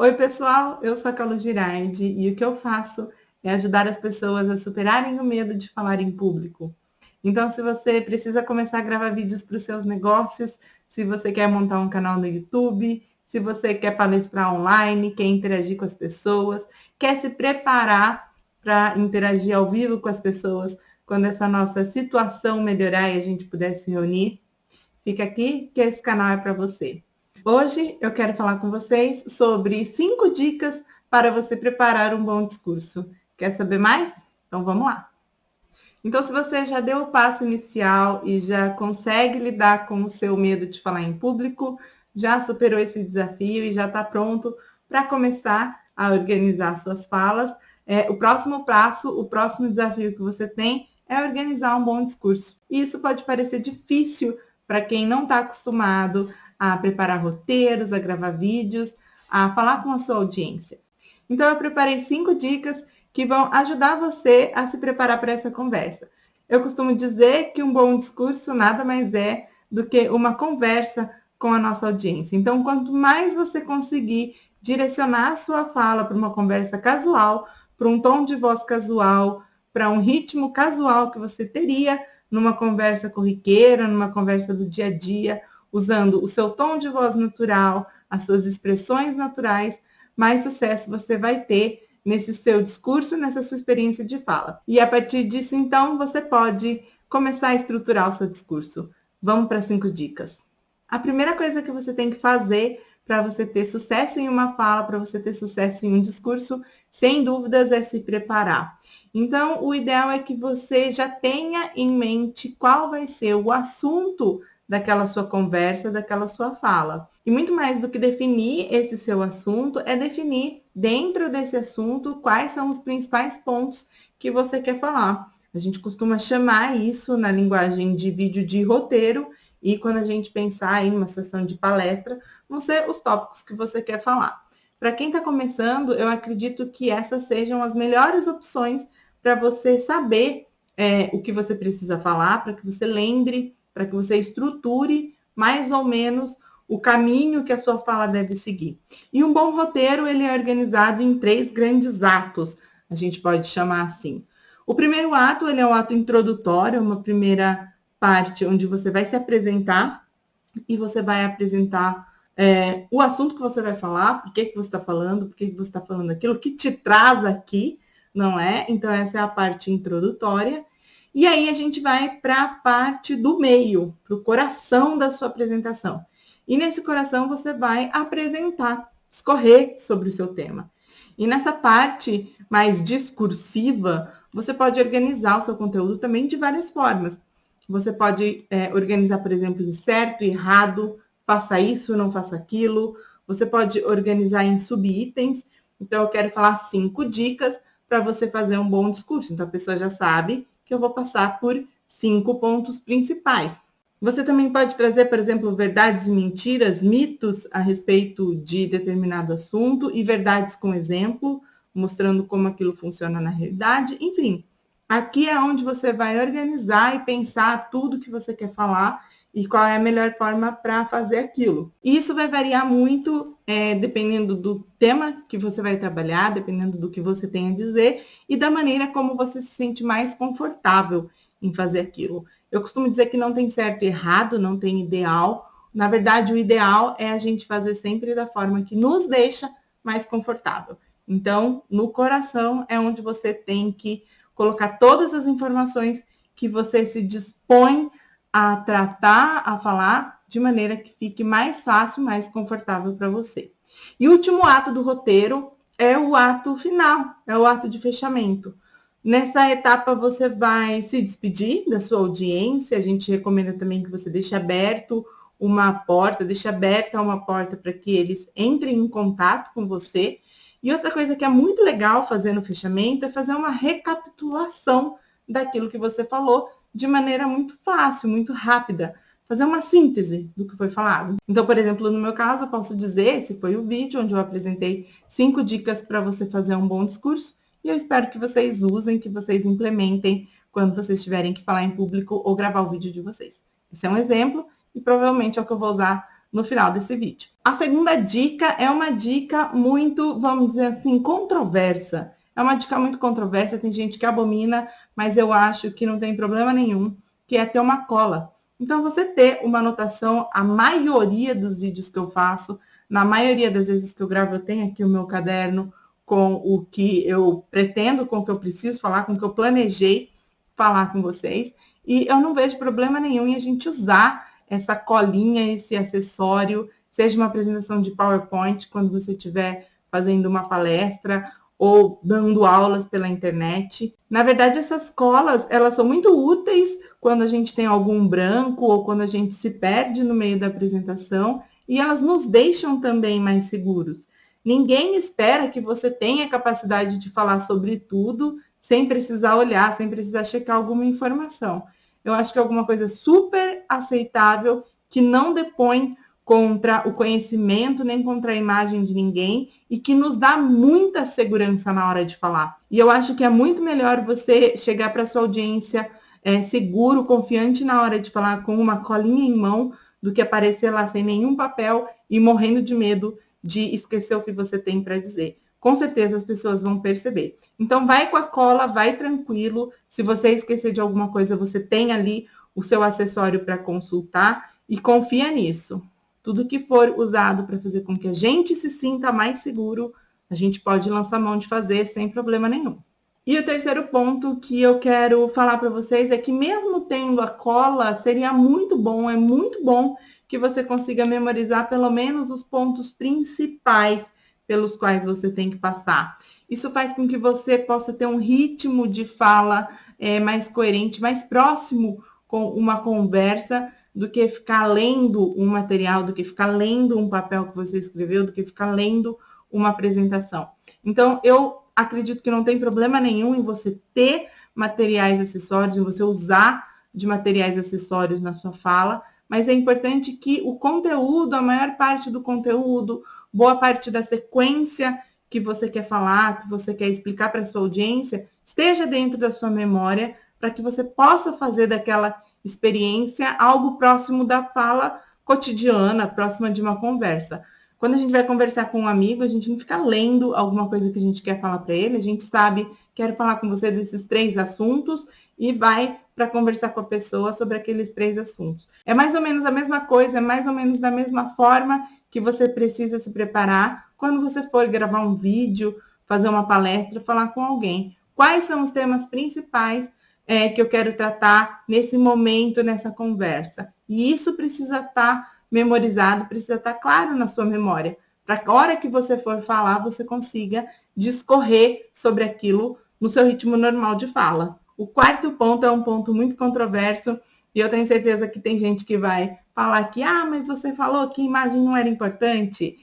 Oi, pessoal, eu sou a Carla Girardi e o que eu faço é ajudar as pessoas a superarem o medo de falar em público. Então, se você precisa começar a gravar vídeos para os seus negócios, se você quer montar um canal no YouTube, se você quer palestrar online, quer interagir com as pessoas, quer se preparar para interagir ao vivo com as pessoas quando essa nossa situação melhorar e a gente puder se reunir, fica aqui que esse canal é para você. Hoje eu quero falar com vocês sobre 5 dicas para você preparar um bom discurso. Quer saber mais? Então vamos lá. Então, se você já deu o passo inicial e já consegue lidar com o seu medo de falar em público, já superou esse desafio e já está pronto para começar a organizar suas falas, o próximo passo, o próximo desafio que você tem é organizar um bom discurso. E isso pode parecer difícil para quem não está acostumado a preparar roteiros, a gravar vídeos, a falar com a sua audiência. Então, eu preparei 5 dicas que vão ajudar você a se preparar para essa conversa. Eu costumo dizer que um bom discurso nada mais é do que uma conversa com a nossa audiência. Então, quanto mais você conseguir direcionar a sua fala para uma conversa casual, para um tom de voz casual, para um ritmo casual que você teria numa conversa corriqueira, numa conversa do dia a dia, usando o seu tom de voz natural, as suas expressões naturais, mais sucesso você vai ter nesse seu discurso, nessa sua experiência de fala. E a partir disso, então, você pode começar a estruturar o seu discurso. Vamos para 5 dicas. A primeira coisa que você tem que fazer para você ter sucesso em uma fala, para você ter sucesso em um discurso, sem dúvidas, é se preparar. Então, o ideal é que você já tenha em mente qual vai ser o assunto daquela sua conversa, daquela sua fala. E muito mais do que definir esse seu assunto, é definir dentro desse assunto quais são os principais pontos que você quer falar. A gente costuma chamar isso na linguagem de vídeo de roteiro, e quando a gente pensar em uma sessão de palestra, vão ser os tópicos que você quer falar. Para quem está começando, eu acredito que essas sejam as melhores opções para você saber o que você precisa falar, para que você lembre, para que você estruture mais ou menos o caminho que a sua fala deve seguir. E um bom roteiro, ele é organizado em 3 grandes atos, a gente pode chamar assim. O primeiro ato, ele é um ato introdutório, uma primeira parte onde você vai se apresentar e você vai apresentar o assunto que você vai falar, por que você está falando, por que você está falando aquilo, o que te traz aqui, não é? Então, essa é a parte introdutória. E aí a gente vai para a parte do meio, para o coração da sua apresentação. E nesse coração você vai apresentar, discorrer sobre o seu tema. E nessa parte mais discursiva, você pode organizar o seu conteúdo também de várias formas. Você pode organizar, por exemplo, em certo e errado, faça isso, não faça aquilo. Você pode organizar em subitens. Então, eu quero falar 5 dicas para você fazer um bom discurso. Então, a pessoa já sabe que eu vou passar por 5 pontos principais. Você também pode trazer, por exemplo, verdades e mentiras, mitos a respeito de determinado assunto e verdades com exemplo, mostrando como aquilo funciona na realidade. Enfim, aqui é onde você vai organizar e pensar tudo que você quer falar e qual é a melhor forma para fazer aquilo. E isso vai variar muito dependendo do tema que você vai trabalhar, dependendo do que você tem a dizer e da maneira como você se sente mais confortável em fazer aquilo. Eu costumo dizer que não tem certo e errado, não tem ideal. Na verdade, o ideal é a gente fazer sempre da forma que nos deixa mais confortável. Então, no coração é onde você tem que colocar todas as informações que você se dispõe a tratar, a falar, de maneira que fique mais fácil, mais confortável para você. E o último ato do roteiro é o ato final, é o ato de fechamento. Nessa etapa, você vai se despedir da sua audiência. A gente recomenda também que você deixe aberto uma porta, deixe aberta uma porta para que eles entrem em contato com você. E outra coisa que é muito legal fazer no fechamento é fazer uma recapitulação daquilo que você falou de maneira muito fácil, muito rápida. Fazer uma síntese do que foi falado. Então, por exemplo, no meu caso, eu posso dizer, esse foi o vídeo onde eu apresentei 5 dicas para você fazer um bom discurso. E eu espero que vocês usem, que vocês implementem quando vocês tiverem que falar em público ou gravar o vídeo de vocês. Esse é um exemplo e provavelmente é o que eu vou usar no final desse vídeo. A segunda dica é uma dica muito, vamos dizer assim, controversa. É uma dica muito controversa, tem gente que abomina, mas eu acho que não tem problema nenhum, que é ter uma cola. Então, você ter uma anotação, a maioria dos vídeos que eu faço, na maioria das vezes que eu gravo, eu tenho aqui o meu caderno com o que eu pretendo, com o que eu preciso falar, com o que eu planejei falar com vocês. E eu não vejo problema nenhum em a gente usar essa colinha, esse acessório, seja uma apresentação de PowerPoint, quando você estiver fazendo uma palestra ou dando aulas pela internet. Na verdade, essas colas, elas são muito úteis quando a gente tem algum branco ou quando a gente se perde no meio da apresentação, e elas nos deixam também mais seguros. Ninguém espera que você tenha capacidade de falar sobre tudo sem precisar olhar, sem precisar checar alguma informação. Eu acho que é alguma coisa super aceitável, que não depõe contra o conhecimento, nem contra a imagem de ninguém, e que nos dá muita segurança na hora de falar. E eu acho que é muito melhor você chegar para sua audiência seguro, confiante na hora de falar, com uma colinha em mão, do que aparecer lá sem nenhum papel e morrendo de medo de esquecer o que você tem para dizer. Com certeza as pessoas vão perceber. Então, vai com a cola, vai tranquilo. Se você esquecer de alguma coisa, você tem ali o seu acessório para consultar e confia nisso. Tudo que for usado para fazer com que a gente se sinta mais seguro, a gente pode lançar mão de fazer sem problema nenhum. E o terceiro ponto que eu quero falar para vocês é que mesmo tendo a cola, seria muito bom, é muito bom que você consiga memorizar pelo menos os pontos principais pelos quais você tem que passar. Isso faz com que você possa ter um ritmo de fala mais coerente, mais próximo com uma conversa, do que ficar lendo um material, do que ficar lendo um papel que você escreveu, do que ficar lendo uma apresentação. Então, eu acredito que não tem problema nenhum em você ter materiais acessórios, em você usar de materiais acessórios na sua fala, mas é importante que o conteúdo, a maior parte do conteúdo, boa parte da sequência que você quer falar, que você quer explicar para a sua audiência, esteja dentro da sua memória, para que você possa fazer daquela experiência algo próximo da fala cotidiana, próxima de uma conversa. Quando a gente vai conversar com um amigo, a gente não fica lendo alguma coisa que a gente quer falar para ele, a gente sabe, quero falar com você desses 3 assuntos e vai para conversar com a pessoa sobre aqueles 3 assuntos. É mais ou menos a mesma coisa, é mais ou menos da mesma forma que você precisa se preparar quando você for gravar um vídeo, fazer uma palestra, falar com alguém. Quais são os temas principais que eu quero tratar nesse momento, nessa conversa? E isso precisa estar memorizado, precisa estar claro na sua memória, para que a hora que você for falar, você consiga discorrer sobre aquilo no seu ritmo normal de fala. O quarto ponto é um ponto muito controverso, e eu tenho certeza que tem gente que vai falar que, mas você falou que imagem não era importante.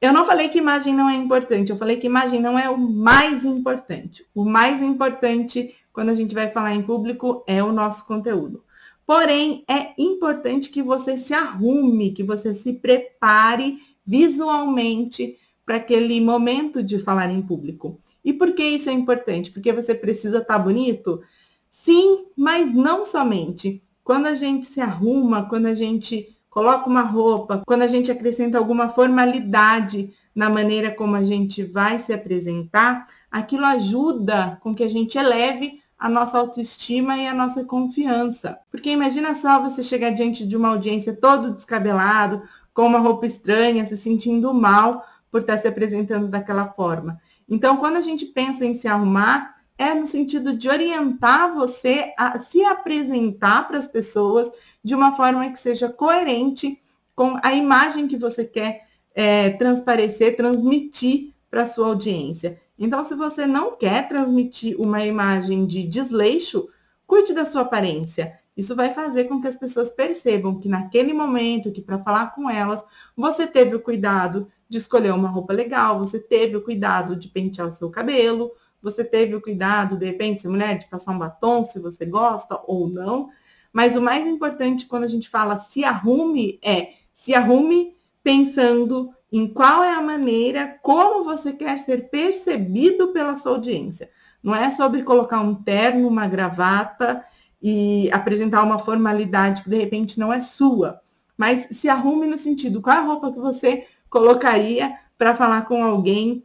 Eu não falei que imagem não é importante, eu falei que imagem não é o mais importante. O mais importante, quando a gente vai falar em público, é o nosso conteúdo. Porém, é importante que você se arrume, que você se prepare visualmente para aquele momento de falar em público. E por que isso é importante? Porque você precisa estar bonito? Sim, mas não somente. Quando a gente se arruma, quando a gente coloca uma roupa, quando a gente acrescenta alguma formalidade na maneira como a gente vai se apresentar, aquilo ajuda com que a gente eleve a nossa autoestima e a nossa confiança. Porque imagina só você chegar diante de uma audiência todo descabelado, com uma roupa estranha, se sentindo mal por estar se apresentando daquela forma. Então, quando a gente pensa em se arrumar, é no sentido de orientar você a se apresentar para as pessoas de uma forma que seja coerente com a imagem que você quer transparecer, transmitir para a sua audiência. Então, se você não quer transmitir uma imagem de desleixo, cuide da sua aparência. Isso vai fazer com que as pessoas percebam que naquele momento, que para falar com elas, você teve o cuidado de escolher uma roupa legal, você teve o cuidado de pentear o seu cabelo, você teve o cuidado, de repente, se é mulher, de passar um batom, se você gosta ou não. Mas o mais importante quando a gente fala se arrume, se arrume pensando em qual é a maneira como você quer ser percebido pela sua audiência. Não é sobre colocar um terno, uma gravata e apresentar uma formalidade que de repente não é sua. mas se arrume no sentido, qual é a roupa que você colocaria para falar com alguém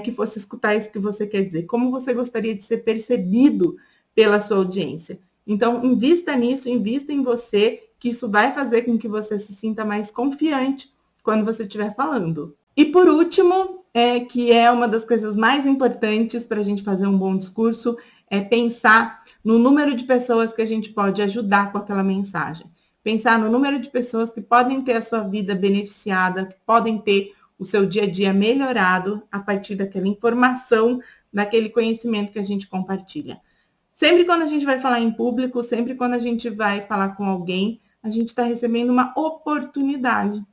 que fosse escutar isso que você quer dizer? Como você gostaria de ser percebido pela sua audiência? Então, invista nisso, invista em você, que isso vai fazer com que você se sinta mais confiante quando você estiver falando. E por último, que é uma das coisas mais importantes para a gente fazer um bom discurso, é pensar no número de pessoas que a gente pode ajudar com aquela mensagem. Pensar no número de pessoas que podem ter a sua vida beneficiada, que podem ter o seu dia a dia melhorado a partir daquela informação, daquele conhecimento que a gente compartilha. Sempre quando a gente vai falar em público, sempre quando a gente vai falar com alguém, a gente está recebendo uma oportunidade.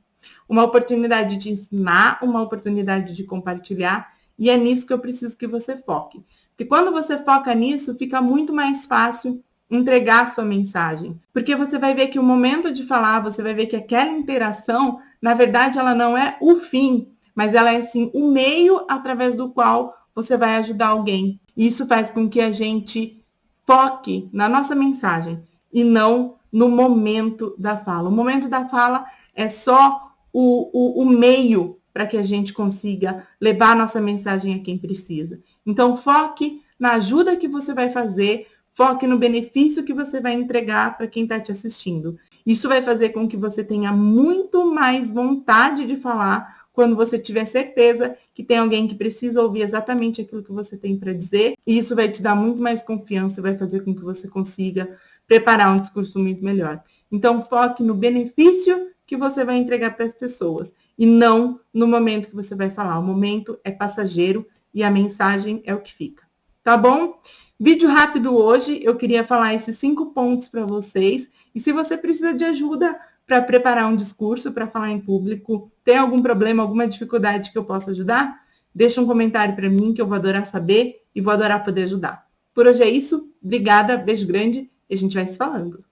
Uma oportunidade de ensinar, uma oportunidade de compartilhar, e é nisso que eu preciso que você foque. Porque quando você foca nisso, fica muito mais fácil entregar a sua mensagem. Porque você vai ver que o momento de falar, você vai ver que aquela interação, na verdade, ela não é o fim, mas ela é, sim, o meio através do qual você vai ajudar alguém. Isso faz com que a gente foque na nossa mensagem e não no momento da fala. O momento da fala é só o meio para que a gente consiga levar a nossa mensagem a quem precisa. Então, foque na ajuda que você vai fazer, foque no benefício que você vai entregar para quem está te assistindo. Isso vai fazer com que você tenha muito mais vontade de falar quando você tiver certeza que tem alguém que precisa ouvir exatamente aquilo que você tem para dizer. E isso vai te dar muito mais confiança, vai fazer com que você consiga preparar um discurso muito melhor. Então, foque no benefício que você vai entregar para as pessoas e não no momento que você vai falar. O momento é passageiro e a mensagem é o que fica. Tá bom? Vídeo rápido hoje, eu queria falar esses 5 pontos para vocês. E se você precisa de ajuda para preparar um discurso, para falar em público, tem algum problema, alguma dificuldade que eu possa ajudar? Deixa um comentário para mim que eu vou adorar saber e vou adorar poder ajudar. Por hoje é isso. Obrigada, beijo grande e a gente vai se falando.